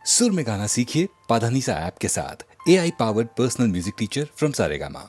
सुर में गाना सीखिए पाधानीसा ऐप के साथ। AI powered personal music teacher from Saregama.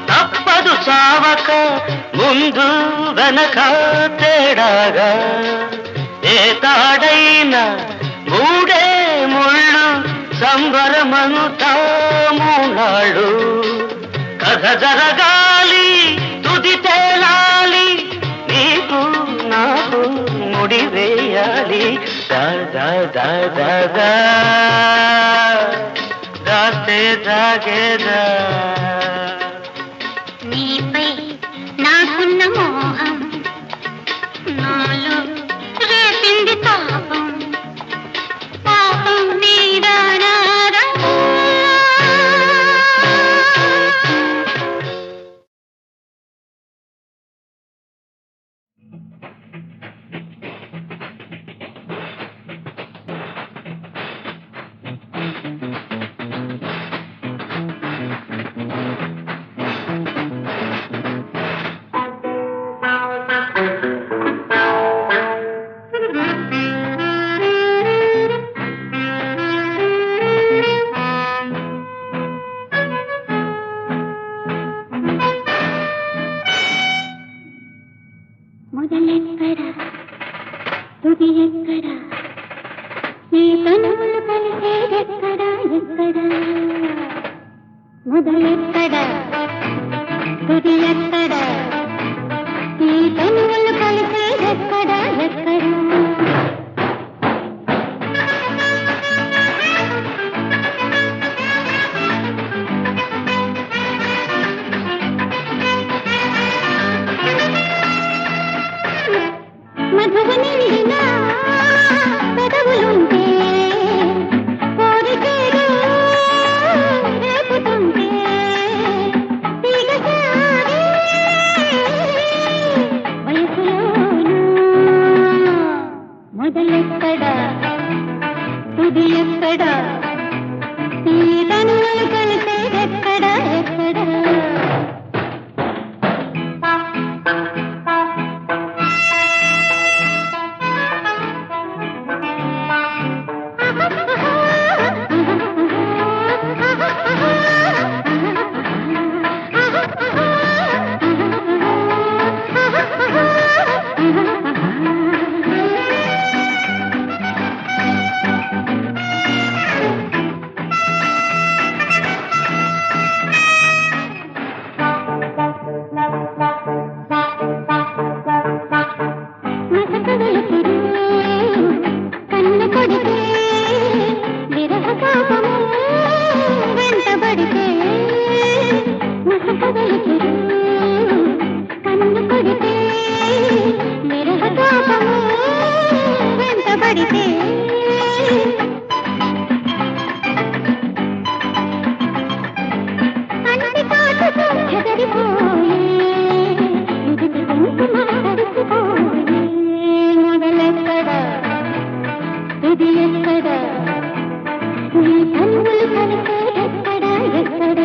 తప్పదు సావక ముందు వెనక తేడాగా ఏ తాడైనా మూడే ముళ్ళు సంబరమంతా మూనాడు కథ జరగాలి తుది తేలాలి నీకు నాకు ముడి వేయాలి దాదా దాదా దాస్తే దాగేదా నీపై నాకున్న మోహం నాలో రేపింది తాపం పాపం నీదానారా మొదలెక్కడా తుది ఎక్కడా ఈ తనువులు కలిసేదెక్కడా ఎక్కడా మొదలెక్కడా తుది ఎక్కడా ఈ తనువులు కలిసేదెక్కడా ఎక్కడా మధువు నిండిన పెదవులుంటే కోరికేదో రేపుతుంటే తీగసాగే వయసులోనూ మొదలెక్కడా తుది ఎక్కడా ఈ తనువులు కలిసేదెక్కడా ఎక్కడా పడితే కంటి కాటుతో చెదరిపోయే నుదుటి కుంకుమ తడిసిపోయే మొదలెక్కడ ఇది ఎక్కడ నీ కన్నులు కలిసే ఎక్కడ ఎక్కడ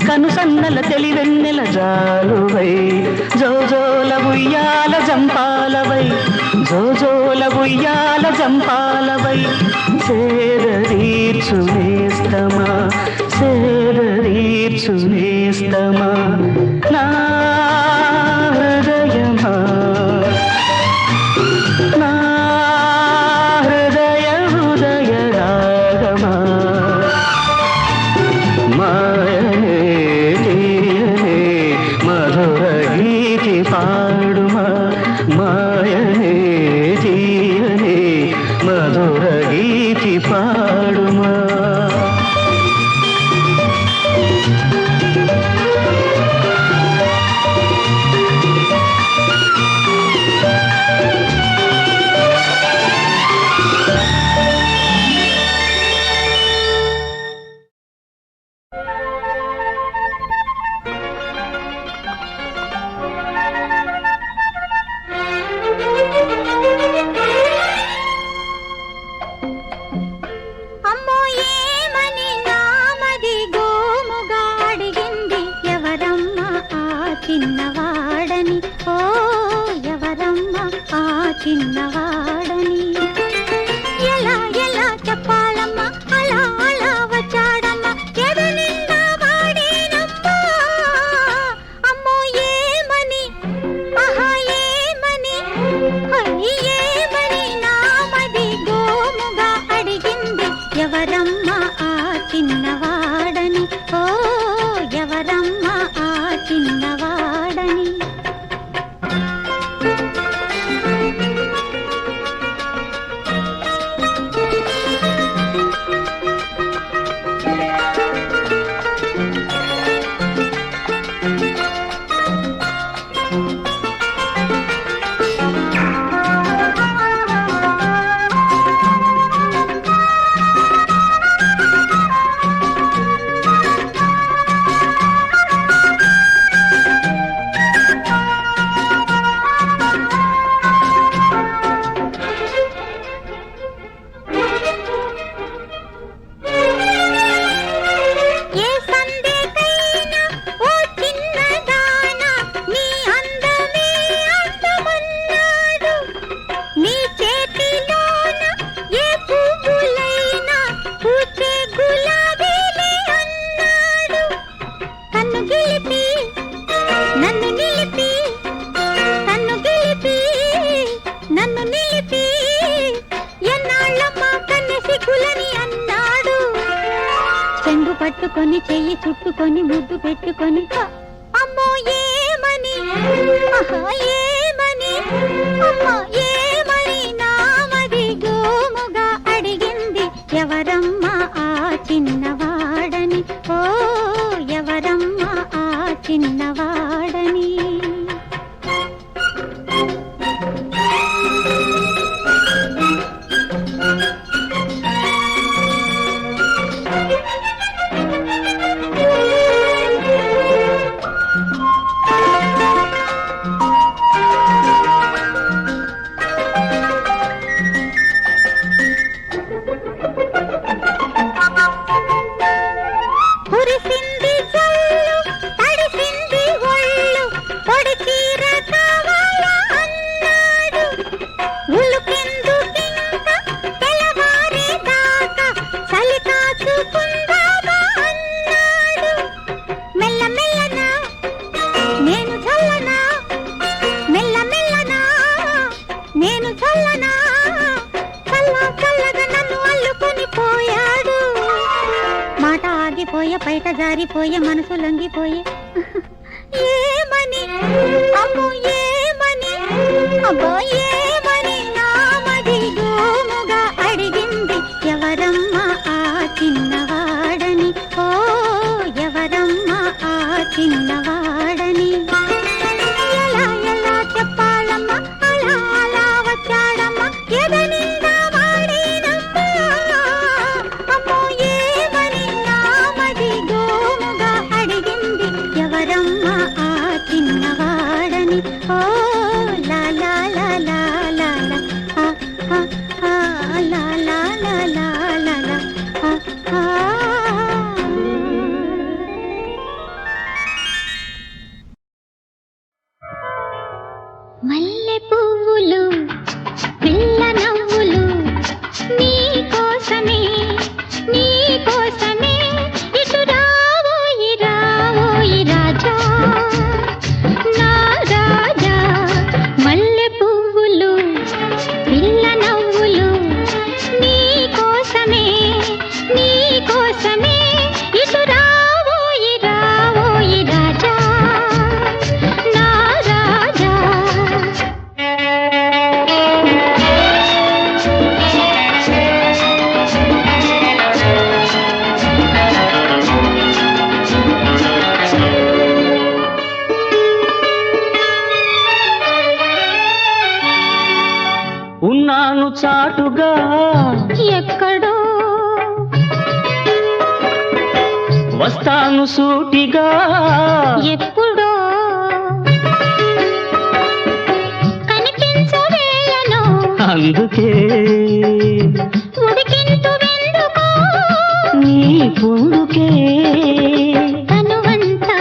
కనుసన్నల తెలివెన్నెల జాలువై జోజోల ఉయ్యాల జంపాలవై జోజోల ఉయ్యాల జంపాలవై సేదరీర్చు నేస్తమా సేదరీర్చు నేస్తమా నా హృదయమా నా హృదయ హృదయ రాగమా మాయనే తీయనే మధుర గీతి పాడుమా మాయనే తీయనే మధుర గీతి పాడుమా చిన్నవాడని ఓ ఎవరమ్మ ఆ చిన్నవాడని ఎలా ఎలా చెప్పాలమ్మా అలా అలా వచ్చాడమ్మా ఎదు నిండా వాడేనమ్మా అమ్మో ఏమని ఆహా ఏమని ఏమని నామది గోముగా అడిగింది ఎవరమ్మ ఆ చిన్నవాడని ఓ ఎవరమ్మ ఆ చిన్నవాడని పట్టుకొని చెయ్యి చుట్టుకొని ముద్దు పెట్టుకొని అమ్మో ఏమని ఆహా ఏమని అమ్మా ఏమని నామది గోముగా అడిగింది ఎవరమ్మ ఆ చిన్నవాడని ఓ ఎవరమ్మ ఆ చిన్నవాడని బయట జారిపోయే మనసు లొంగిపోయే ఏమని అమ్మో ఏమని అబ్బో ఏమని నామది గోముగా అడిగింది ఎవరమ్మ ఆ చిన్నవాడని ఓ ఎవరమ్మ ఆ చిన్నవాడని ఎలా ఎలా చెప్పాలమ్మా అలా అలా వచ్చాడమ్మా ఎదనిందా వాడేనమ్మా అమ్మో ఏమని నామది గోముగా అడిగింది ఎవరమ్మ ఆ చిన్నవాడని ఓ లా లా లా లా లా లా ఆ ఆ ఆ లా లా లా లా లా లా ఆ ఆ మల్లె పువ్వులు పిల్ల నవ్వులు నీ కోసమే ఇటు రావోయి రావోయి రాజా నా రాజా మల్లె పువ్వులు పిల్ల నవ్వులు నీ కోసమే ఇటు రావోయి రావోయి రాజా నా రాజా ఉన్నాను చాటుగా ఎక్కడో వస్తాను సూటిగా ఎప్పుడో కనిపించవేళను అందుకే ఉడికింతు వెందుకో నీ పొందుకే తనువంతా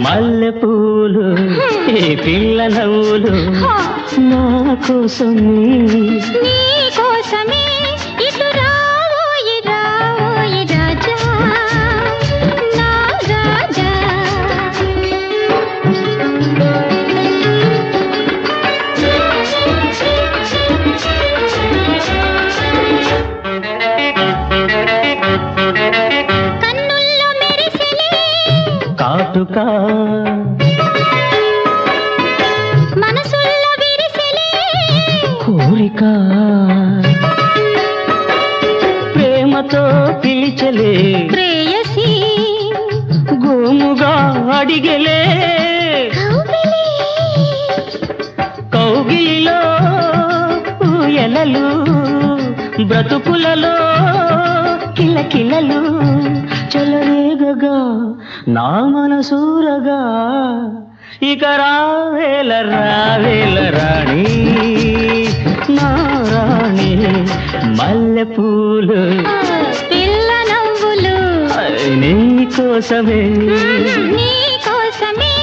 మల్లె పూలు ఈ పిల్ల నవ్వులు నా కోసమే నీ కోసమే ఇటు రావోయి రావోయి రాజా నా రాజా కన్నుల్లో మెరిసెలే కాటుకా మనసుల్లో విరిసెలే కోరిక ప్రేమతో పిలిచలే ప్రేయసి గోముగా అడిగలే కౌగిలి కౌగిలిలో ఊయలలు బ్రతుకులలో కిలకిలలు చెలరేగగా నా మనసూరగా ఇక రావేల రావేల రాణి నా రాణి మల్లె పూలు పిల్ల నవ్వులు నీ కోసమే నీ కోసమే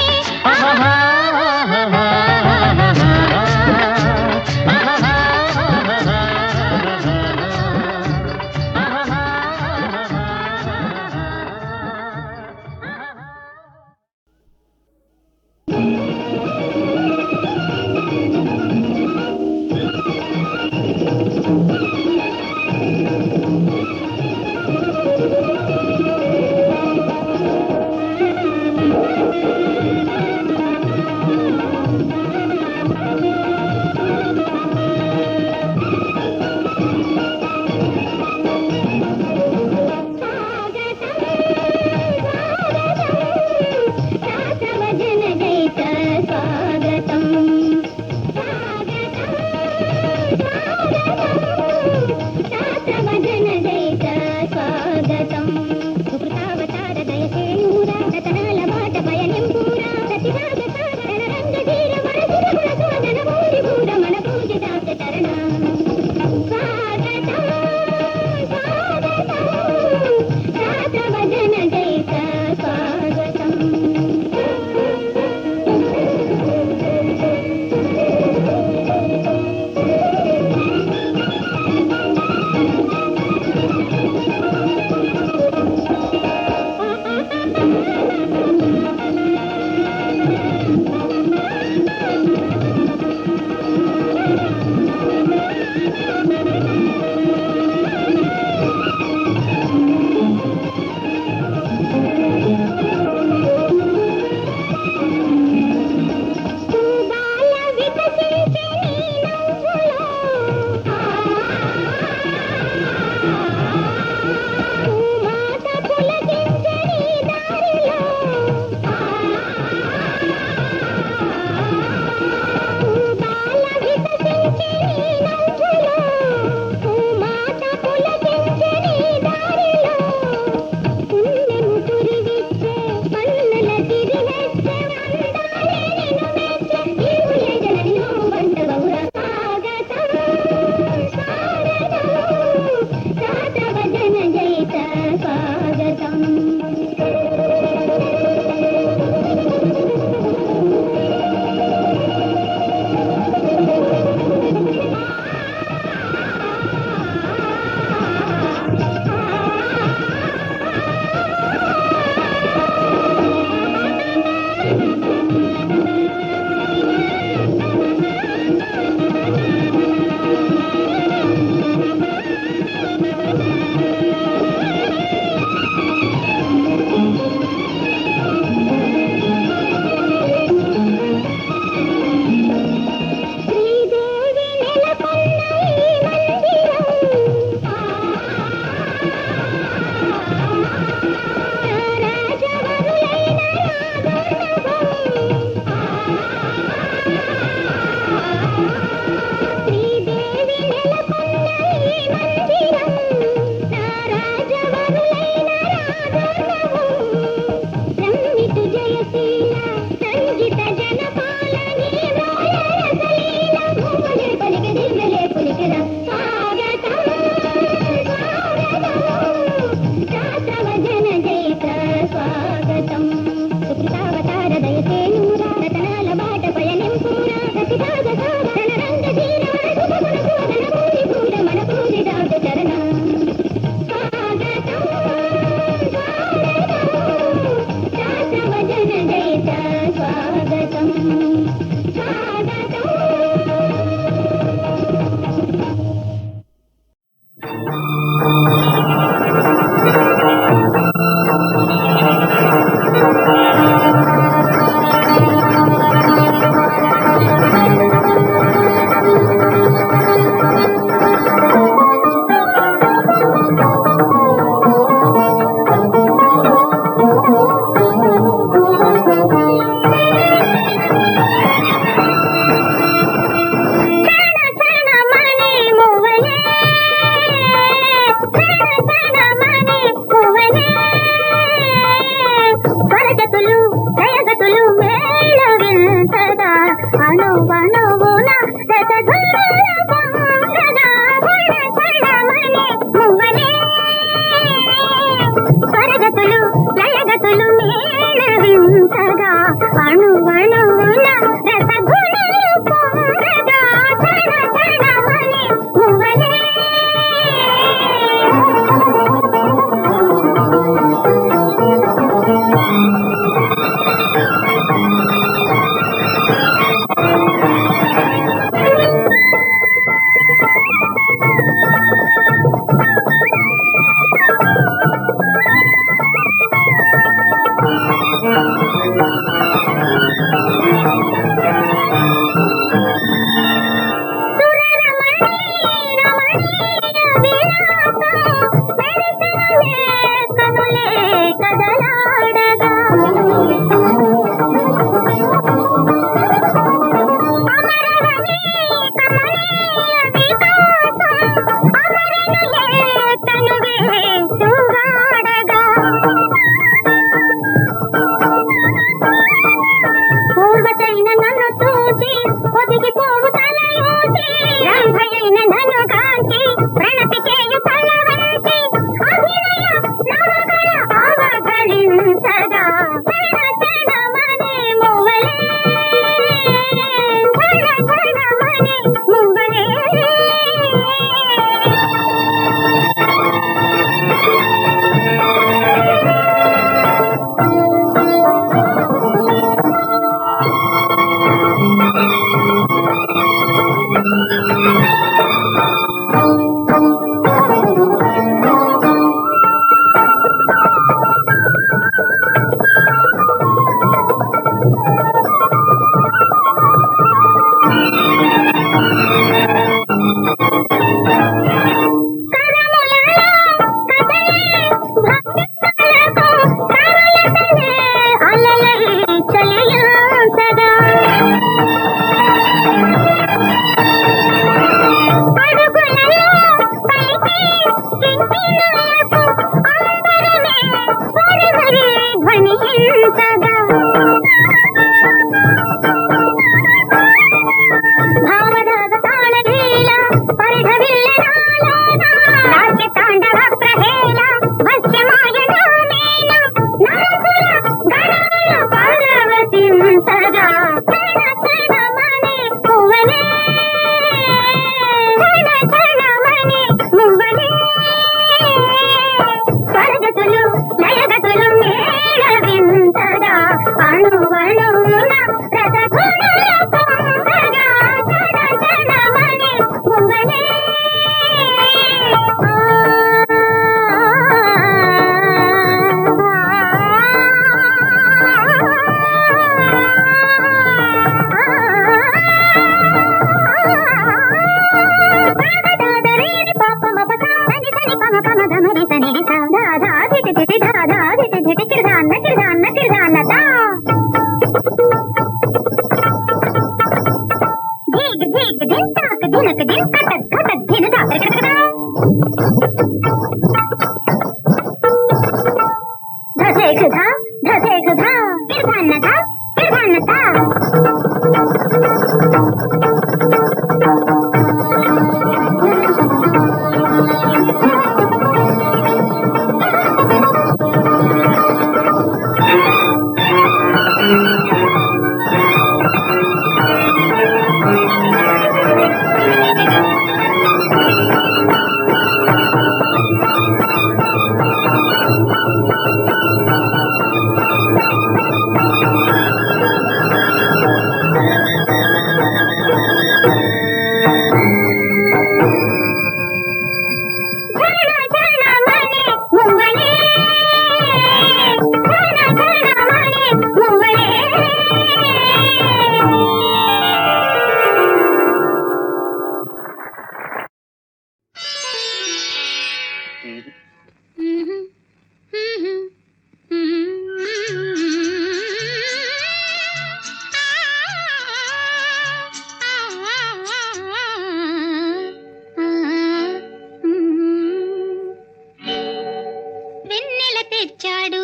వెన్నెల తెచ్చాడు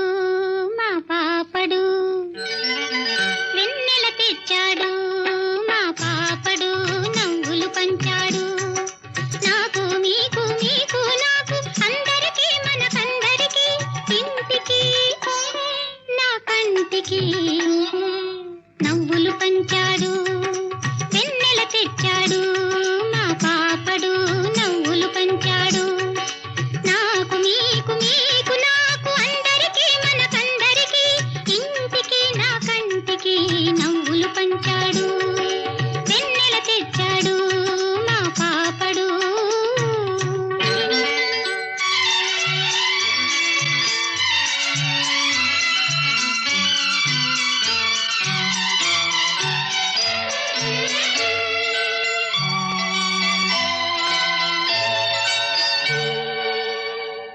మా పాపడు, వెన్నెల తెచ్చాడు మా పాపడు, నవ్వులు పంచాడు నాకు మీకు మీకు నాకు, అందరికీ మనకందరికీ, ఇంటికి నా కంటికి నవ్వులు పంచాడు. వెన్నెల తెచ్చాడు మా పాపడు, నవ్వులు పంచాడు నాకు మీకు మీకు నాకు, అందరికీ మనకందరికీ, ఇంటికి నా కంటికి నవ్వులు పంచాడు. వెన్నెల తెచ్చాడు మా పాపడు.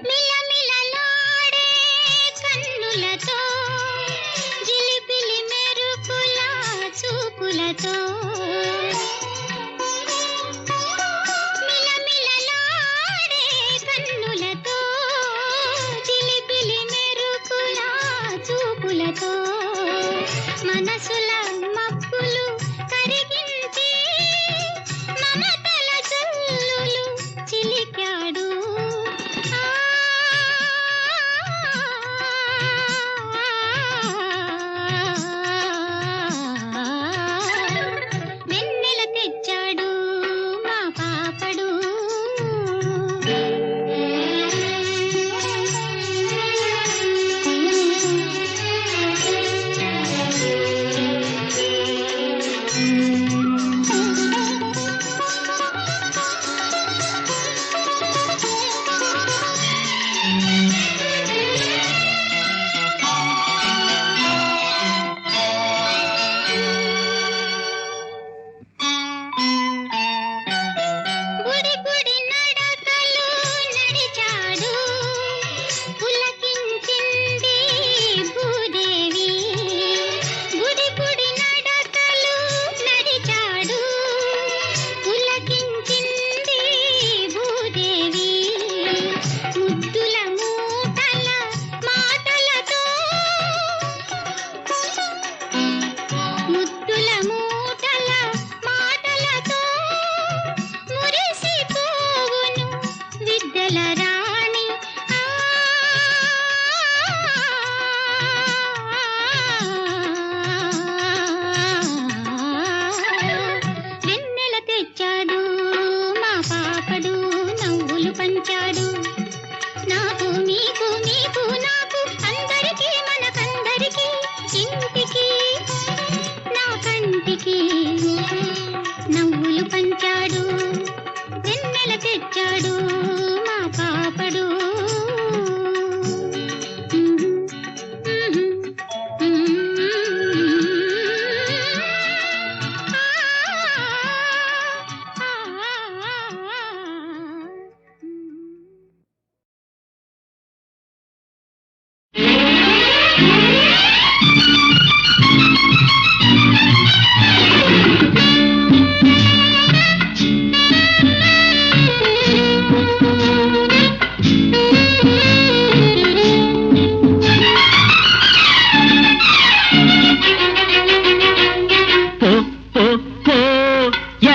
మిలమిలలాడే కన్నులతో, జిలిపిలి మెరుపుల చూపులతో, మిలమిలలాడే కన్నులతో, జిలిపిలి మెరుపుల చూపులతో, మనసుల మబ్బులు కరిగించి మమతల జల్లులు చిలికాడు. వెన్నెల తెచ్చాడు మా పాపడు.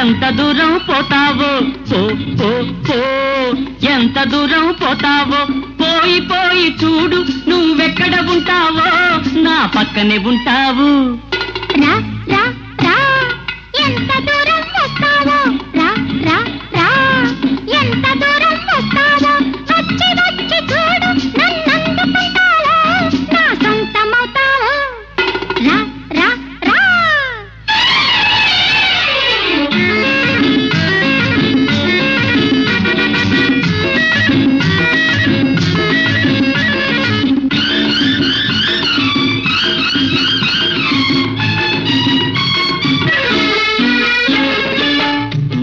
ఎంత దూరం పోతావో పో పో పో ఎంత దూరం పోతావో పోయి పోయి చూడు నువ్వెక్కడ ఉంటావో నా పక్కనే ఉంటావు రా రా రా ఎంత దూరం వస్తావో రా రా రా ఎంత దూరం వస్తావో వచ్చి వచ్చి చూడు నన్నందుకుంటావో నా సొంతమవుతావో రా రా రా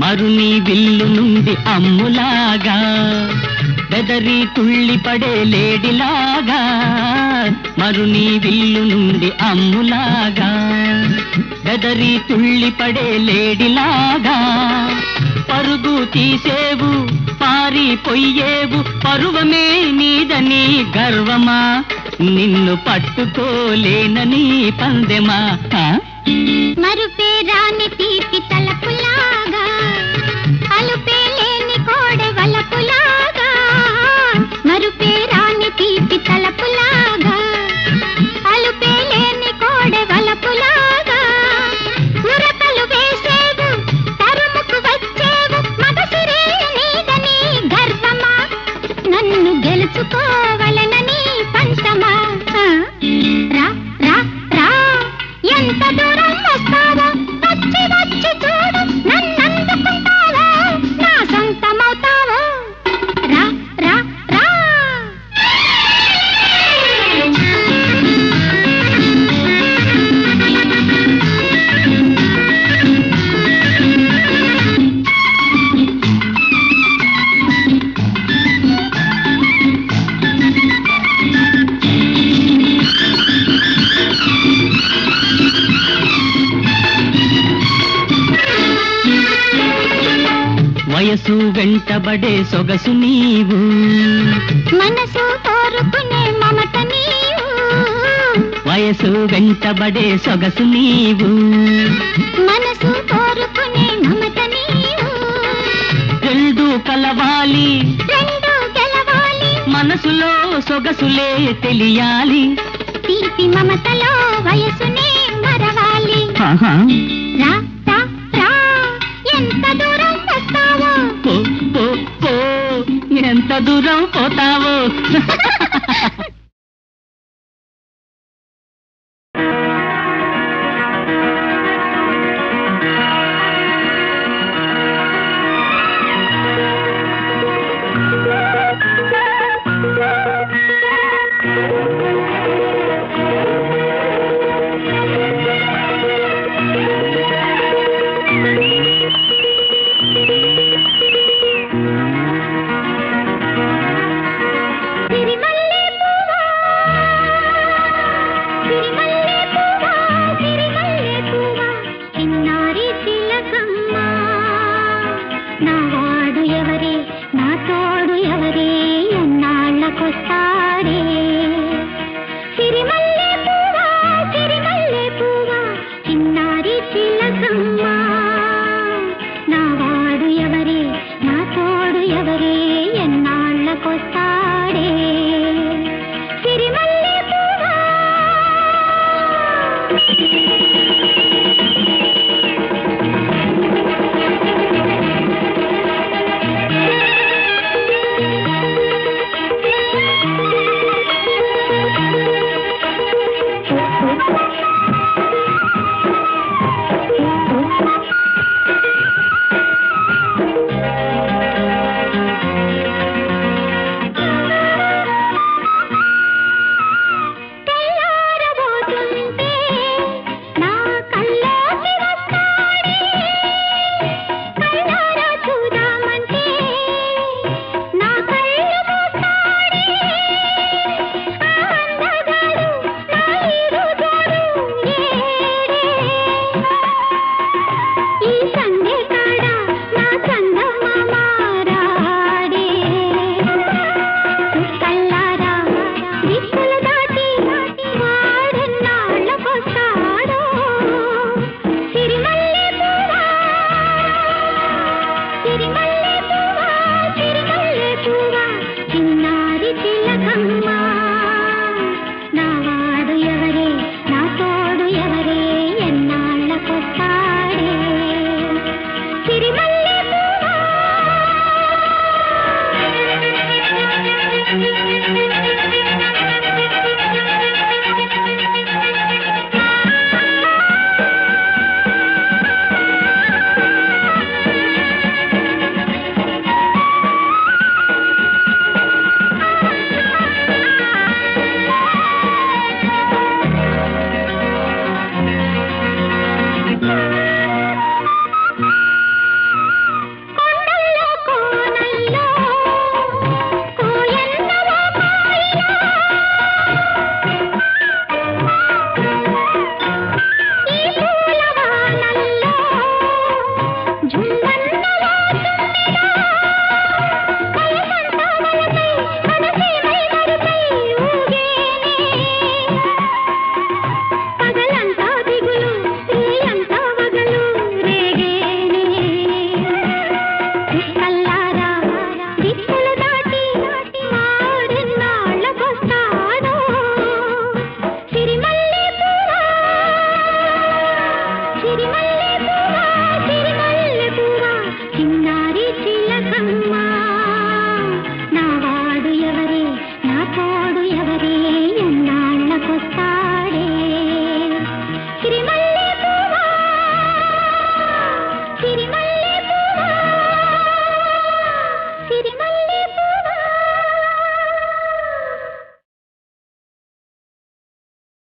మరుని విల్లు నుండి అమ్ములాగా బెదరి తుళ్ళి పడే లేడిలాగా మరుని విల్లు నుండి అమ్ములాగా బెదరి తుళ్ళి పడే లేడిలాగా పరుగు తీసేవు పారిపోయేవు పరువమే నీదని గర్వమా నిన్ను పట్టుకోలేనని పందెమా మరుపే రాని తీపి తలపులాగా అలుపే లేని కోడె వలపులాగా మరుపే రాని తీపి తలపులాగా అలుపే లేని కోడె వలపులాగా ఉరకలు వేసేవు తరుముకు వచ్చేవు మగసిరే నీదని గర్వమా నన్ను గెలుచుకోవలనని పంచమా రా రా రా ఎంత దూరం వస్తావో వచ్చి వచ్చి చూడు నన్నందుకుంటావో నా సొంతమవుతావో రా రా రా వయసు వెంటబడే సొగసు నీవు మనసు కోరుకునే మమత నీవు వయసు వెంటబడే సొగసు నీవు మనసు కోరుకునే మమత నీవు రెండు కలవాలి రెండు గెలవాలి మనసులో సొగసులే తెలియాలి తీపి మమతలో వయసునే మరవాలి ఆహా. రా రా రా ఎంత దూరం వస్తావో పో పో పో ఎంత దూరం పోతావో సిరిమల్లె పువ్వా సిరిమల్లె పువ్వా సిరిమల్లె పువ్వా చిన్నారి తిలకమ్మ నా వాడు ఎవరే నా తోడు ఎవరే ఎన్నాళ్ళకొస్తాడే సిరిమల్లె పువ్వా సిరిమల్లె పువ్వా చిన్నారి తిలకమ్మ నా వాడు ఎవరే నా తోడు ఎవరే ఎన్నాళ్ళకొస్తాడే సిరిమల్లె పువ్వా